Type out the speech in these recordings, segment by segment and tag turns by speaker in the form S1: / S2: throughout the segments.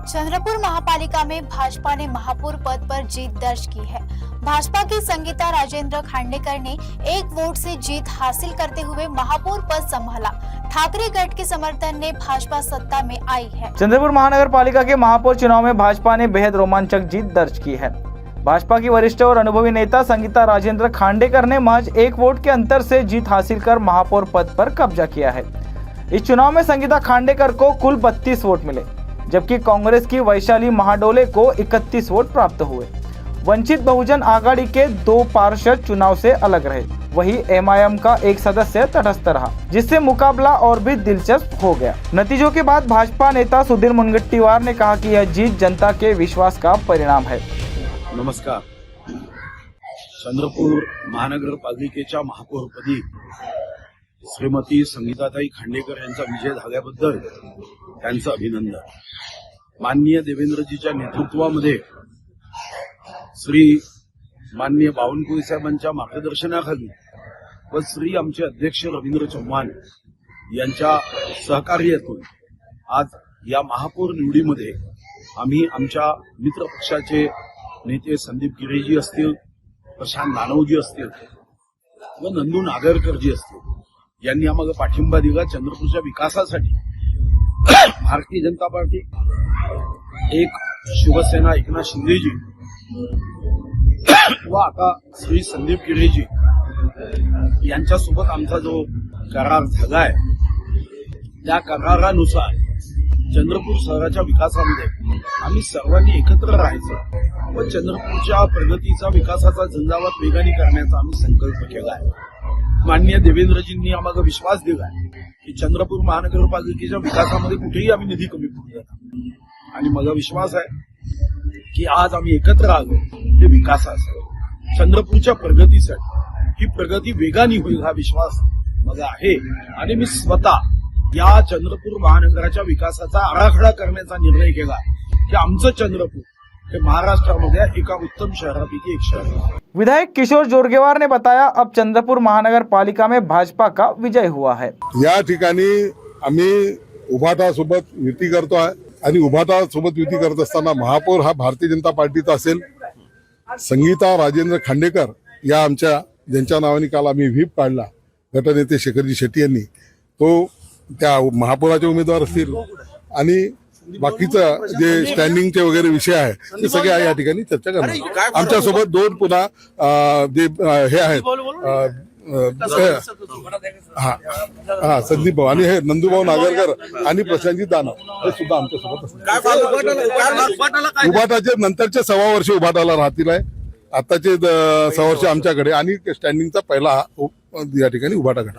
S1: चंद्रपुर महापालिका में भाजपा ने महापौर पद पर जीत दर्ज की है। भाजपा की संगीता राजेंद्र खांडेकर ने 1 वोट से जीत हासिल करते हुए महापौर पद संभाला। ठाकरे गठ के समर्थन ने भाजपा सत्ता में आई है।
S2: चंद्रपुर महानगर पालिका के महापौर चुनाव में भाजपा ने बेहद रोमांचक जीत दर्ज की है। भाजपा की वरिष्ठ और अनुभवी नेता संगीता राजेंद्र खांडेकर ने महज 1 वोट के अंतर से जीत हासिल कर महापौर पद पर कब्जा किया है। इस चुनाव में संगीता खांडेकर को कुल 32 वोट मिले, जबकि कांग्रेस की वैशाली महाडोले को 31 वोट प्राप्त हुए। वंचित बहुजन आघाड़ी के 2 पार्षद चुनाव से अलग रहे, वहीं एमआईएम का 1 सदस्य तटस्थ रहा, जिससे मुकाबला और भी दिलचस्प हो गया। नतीजों के बाद भाजपा नेता सुधीर मुनगंटीवार ने कहा कि यह जीत जनता के विश्वास का परिणाम है।
S3: नमस्कार। चंद्रपूर महानगर पालिकेच्या महापौरपदी श्रीमती संगीताताई खांडेकर यांचा विजय झाल्याबद्दल त्यांचं अभिनंदन। माननीय देवेंद्रजीच्या नेतृत्वामध्ये श्री माननीय बावनकुळे साहेबांच्या मार्गदर्शनाखाली व श्री आमचे अध्यक्ष रवींद्र चव्हाण यांच्या सहकार्यातून आज या महापौर निवडीमध्ये आम्ही आमच्या मित्र पक्षाचे नेते संदीप गिरेजी असतील, प्रशांत नानवजी असतील व नंदू नागरकरजी असतील यांनी आम्हाला पाठिंबा दिला। चंद्रपूरच्या विकासासाठी भारतीय जनता पार्टी, एक शिवसेना एकनाथ शिंदेजी व आता श्री संदीप गिरेजी यांच्यासोबत आमचा जो करार झाला आहे, त्या करारानुसार चंद्रपूर शहराच्या विकासामध्ये आम्ही सर्वांनी एकत्र राहायचं व चंद्रपूरच्या प्रगतीचा विकासाचा झंझावात वेगाने करण्याचा आम्ही संकल्प केला आहे। माननीय देवेंद्रजींनी आम्हाला विश्वास दिला की चंद्रपूर महानगरपालिकेच्या विकासामध्ये कुठेही आम्ही निधी कमी पडू देणार आणि मला विश्वास आहे की आज आम्ही एकत्र आलो ते विकासासाठी, चंद्रपूरच्या प्रगतीसाठी। ही प्रगती वेगाने होईल हा विश्वास मला आहे आणि मी स्वतः या चंद्रपूर महानगराच्या विकासाचा आराखडा करण्याचा निर्णय केला की आमचं चंद्रपूर हे महाराष्ट्रामध्ये एका उत्तम शहरापैकी एक शहर है।
S2: विधायक किशोर जोरगेवार ने बताया, अब चंद्रपुर महानगर पालिका में भाजपा का विजय हुआ है।
S4: या ठिकाणी आम्ही उभाटा सोबत युती करतो आहे आणि उभाटा सोबत युती करत असताना महापौर हा भारतीय जनता पार्टीचा असेल। संगीता राजेंद्र खांडेकर या आमच्या ज्यांच्या नावाने काल आम्ही व्हीप काढला गटनेते शेखरजी शेट्टी यांनी, तो त्या महापौराचे उमेदवार असतील आणि बाकीचं जे स्टँडिंगचे वगैरे विषय आहे ते सगळे या ठिकाणी चर्चा करणार। आमच्यासोबत 2 पुन्हा जे हे आहेत संदीप भाऊ आणि हे नंदूभाऊ नागरकर आणि प्रशांतजी दानव हे सुद्धा आमच्यासोबत असतील। उभाटाचे नंतरचे 6 वर्ष उभाटाला राहतील आहे, आताचे 6 वर्ष आमच्याकडे आणि स्टँडिंगचा पहिला या ठिकाणी उभाटा गट।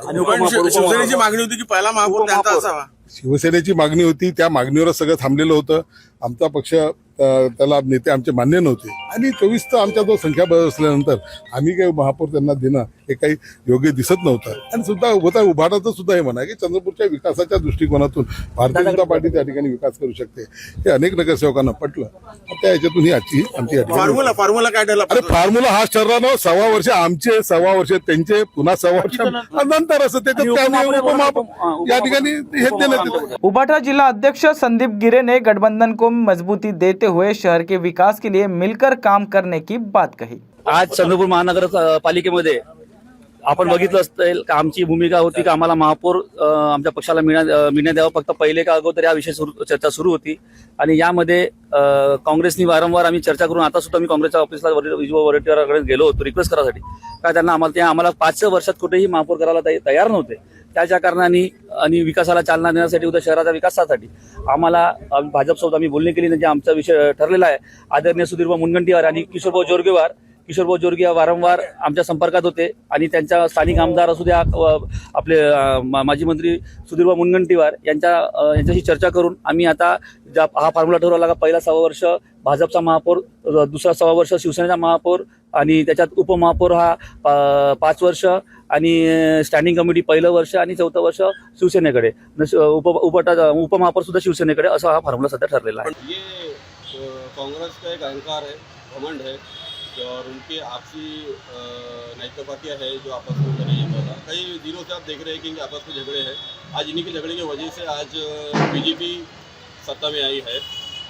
S5: शिवसेनेची मागणी होती की पहिला महापौर त्यांचा असावा।
S4: शिवसेनेची मागणी होती, त्या मागणीवरच सगळं थांबलेलं होतं। आमचा पक्ष त्याला नेते आमचे मान्य नव्हते आणि 24चा आमचा जो संख्याबळ असल्यानंतर आम्ही काही महापौर त्यांना देणं हे काही योग्य दिसत नव्हतं। आणि सुद्धा उभाटाचं सुद्धा हे म्हणा की चंद्रपूरच्या विकासाच्या दृष्टिकोनातून भारतीय जनता पार्टी त्या ठिकाणी विकास करू शकते हे अनेक नगरसेवकांना पटलं। त्या ह्याच्यातून ही आजची आमची
S5: फॉर्म्युला काय ठरला?
S4: अरे फॉर्म्युला हाच ठरला ना, 6 वर्ष आमचे, 6 वर्ष त्यांचे, पुन्हा 6 वर्ष नंतर असं त्याच्यात या ठिकाणी हे देण्यात।
S2: उभाटा जिला अध्यक्ष संदीप गिरे ने गठबंधन को मजबूती देते हुए शहर के विकास के लिए मिलकर काम करने की बात कही।
S6: आज चंद्रपूर महानगर पालिकेमध्ये आपण बघितलं असेल की आमची भूमिका होती की आम्हाला महापौर आमच्या पक्षाला मिळण्यात द्यावा। फक्त पहिले का अगोदर या विषयी चर्चा सुरू होती आणि यामध्ये काँग्रेसनी वारंवार आम्ही चर्चा करून आता सुद्धा मी काँग्रेसच्या ऑफिसला विजय वडेट्टीवारांकडे गेलो होतो रिक्वेस्ट करासाठी, का त्यांना आम्हाला 5 वर्षात कुठेही महापौर करायला तयार नव्हते। त्याच्या कारणाने आणि विकासाला चालना देण्यासाठी उद्या शहराच्या विकासासाठी आम्हाला भाजपसोबत आम्ही बोलणी केली, म्हणजे आमचा विषय ठरलेला आहे। आदरणीय सुधीरभाऊ मुनगंटीवार आणि किशोरभाऊ जोरगेवार वारंवार आमच्या संपर्कात होते आणि त्यांच्या स्थानिक आमदार असू द्या, आपले माजी मंत्री सुधीरभाऊ मुनगंटीवार यांच्याशी चर्चा करून आम्ही आता हा फॉर्म्युला ठरवला का पहिला 6 वर्ष भाजपचा महापौर, दुसरा 6 वर्ष शिवसेनेचा महापौर आणि त्याच्यात उपमहापौर हा 5 वर्ष आणि स्टँडिंग कमिटी पहिलं वर्ष आणि 4थं वर्ष शिवसेनेकडे, उपमहापौर सुद्धा शिवसेनेकडे, असा हा फॉर्म्युला सध्या ठरलेला आहे।
S7: ये कांग्रेस का एक अहंकार है, घमंड है और उनकी आपसी नैतिकताएं है जो आपस में नहीं बोला। कई दिनों से आप देख रहे हैं कि आपस में झगड़े हैं। आज इन्हीं के झगड़े की वजह से आज बीजेपी सत्ता में आई है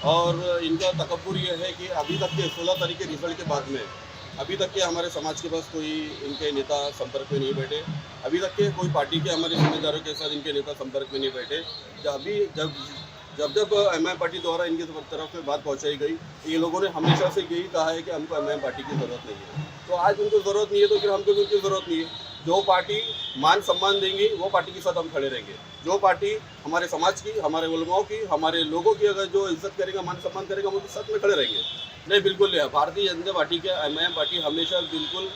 S7: और इनका तकब्बुर ये है कि अभी तक के 16 तारीख के रिजल्ट के बाद में अभी तक के हमारे समाज के पास कोई इनके नेता संपर्क में नहीं बैठे, अभी तक के कोई पार्टी के हमारे जिम्मेदारों के साथ इनके नेता संपर्क में नहीं बैठे। जब एमआईएम पार्टी द्वारा इनकी तरफ से बात पहुंचाई गई, ये लोगों ने हमेशा से यही कहा है कि हमको एमआईएम पार्टी की ज़रूरत नहीं है। तो आज उनको ज़रूरत नहीं है तो फिर हमको भी उनकी ज़रूरत नहीं है। जो पार्टी मान सम्मान देंगी वो पार्टी के साथ हम खड़े रहेंगे। जो पार्टी हमारे समाज की, हमारे उलमाओं की, हमारे लोगों की अगर जो इज्जत करेगा, मान सम्मान करेगा, हम उनके साथ में खड़े रहेंगे। नहीं, बिल्कुल नहीं। भारतीय जनता पार्टी के एमआईएम पार्टी हमेशा बिल्कुल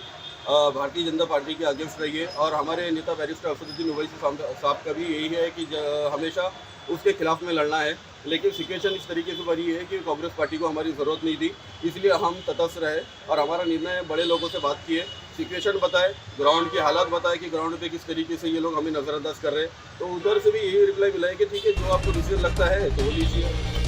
S7: भारतीय जनता पार्टी के अगेंस्ट रही है और हमारे नेता बैरिस्टर असदुद्दीन ओवैसी साहब का भी यही है कि हमेशा उसके खिलाफ में लड़ना है। लेकिन सिचुएशन इस तरीके से बनी है कि कांग्रेस पार्टी को हमारी ज़रूरत नहीं थी, इसलिए हम तटस्थ रहे और हमारा निर्णय बड़े लोगों से बात किए, सिचुएशन बताए, ग्राउंड की हालात बताए कि ग्राउंड पे किस तरीके से ये लोग हमें नज़रअंदाज कर रहे हैं। तो उधर से भी यही रिप्लाई मिला है कि ठीक है, जो आपको डिसीजन लगता है तो वो लीजिए।